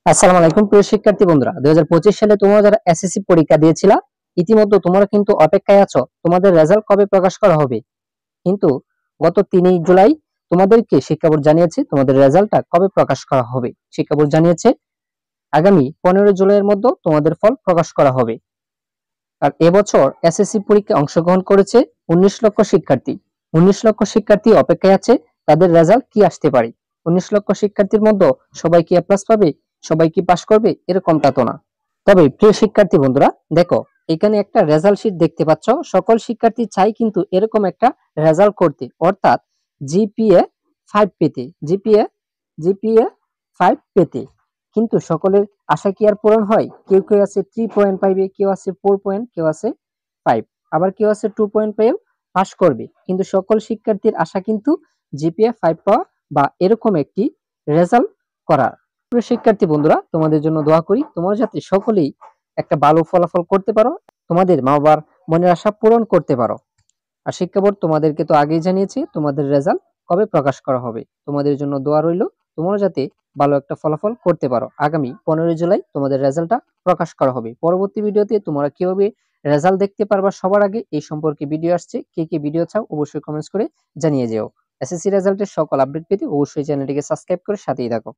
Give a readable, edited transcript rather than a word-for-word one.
আসসালামু আলাইকুম প্রিয় শিক্ষার্থী বন্ধুরা, 2025 সালে তোমরা যারা এসএসসি পরীক্ষা দিয়েছিলা, ইতিমধ্যে তোমরা কিন্তু অপেক্ষায় আছো তোমাদের রেজাল্ট কবে প্রকাশ করা হবে। কিন্তু গত 3 জুলাই তোমাদেরকে শিক্ষা বোর্ড জানিয়েছে তোমাদের রেজাল্টটা কবে প্রকাশ করা হবে। শিক্ষা বোর্ড জানিয়েছে আগামী 15 জুলাইয়ের মধ্যে তোমাদের ফল প্রকাশ করা হবে। আর এবছর এসএসসি পরীক্ষায় অংশগ্রহণ করেছে 19 লক্ষ শিক্ষার্থী। 19 লক্ষ শিক্ষার্থী অপেক্ষায় আছে তাদের রেজাল্ট কি আসতে পারে। 19 লক্ষ শিক্ষার্থীর মধ্যে সবাই কি এ প্লাস পাবে, সবাই কি পাস করবে, এরকমটা তো না। তবে প্রিয় শিক্ষার্থী বন্ধুরা, দেখো এখানে একটা রেজাল্ট শীট দেখতে পাচ্ছ। সকল শিক্ষার্থী চাই কিন্তু এরকম একটা রেজাল্ট করতে, অর্থাৎ জিপিএ 5 পেতে, জিপিএ 5 পেতে। কিন্তু সকলের আশা কি আর পূরণ হয়? কেউ কেউ আছে 3 পয়েন্ট পাইবে, কেউ আছে 4 পয়েন্ট, কেউ আছে 5, আবার কেউ আছে 2 পয়েন্ট পেয়েও পাস করবে। কিন্তু সকল শিক্ষার্থীর আশা কিন্তু জিপিএ 5 পাওয়া বা এরকম একটি রেজাল্ট করা। প্রিয় শিক্ষার্থী বন্ধুরা, তোমাদের জন্য দোয়া করি তোমরা যাতে সকলেই একটা ভালো ফলাফল করতে পারো, তোমাদের মা বাবার মনের আশা পূরণ করতে পারো। আর শিক্ষা বোর্ড তোমাদেরকে তো আগেই জানিয়েছে তোমাদের রেজাল্ট কবে প্রকাশ করা হবে। তোমাদের জন্য দোয়া রইল, তোমরা যাতে ভালো একটা ফলাফল করতে পারো। আগামী 15 জুলাই তোমাদের রেজাল্টটা প্রকাশ করা হবে। পরবর্তী ভিডিওতে তোমরা কিভাবে রেজাল্ট দেখতে পারবা সবার আগে এই সম্পর্কে ভিডিও আসছে। কে কে ভিডিও চাও অবশ্যই কমেন্টস করে জানিয়ে যেও। এসএসসি রেজাল্টের সকল আপডেট পেতে অবশ্যই চ্যানেলটিকে সাবস্ক্রাইব করে সাথেই থাকো।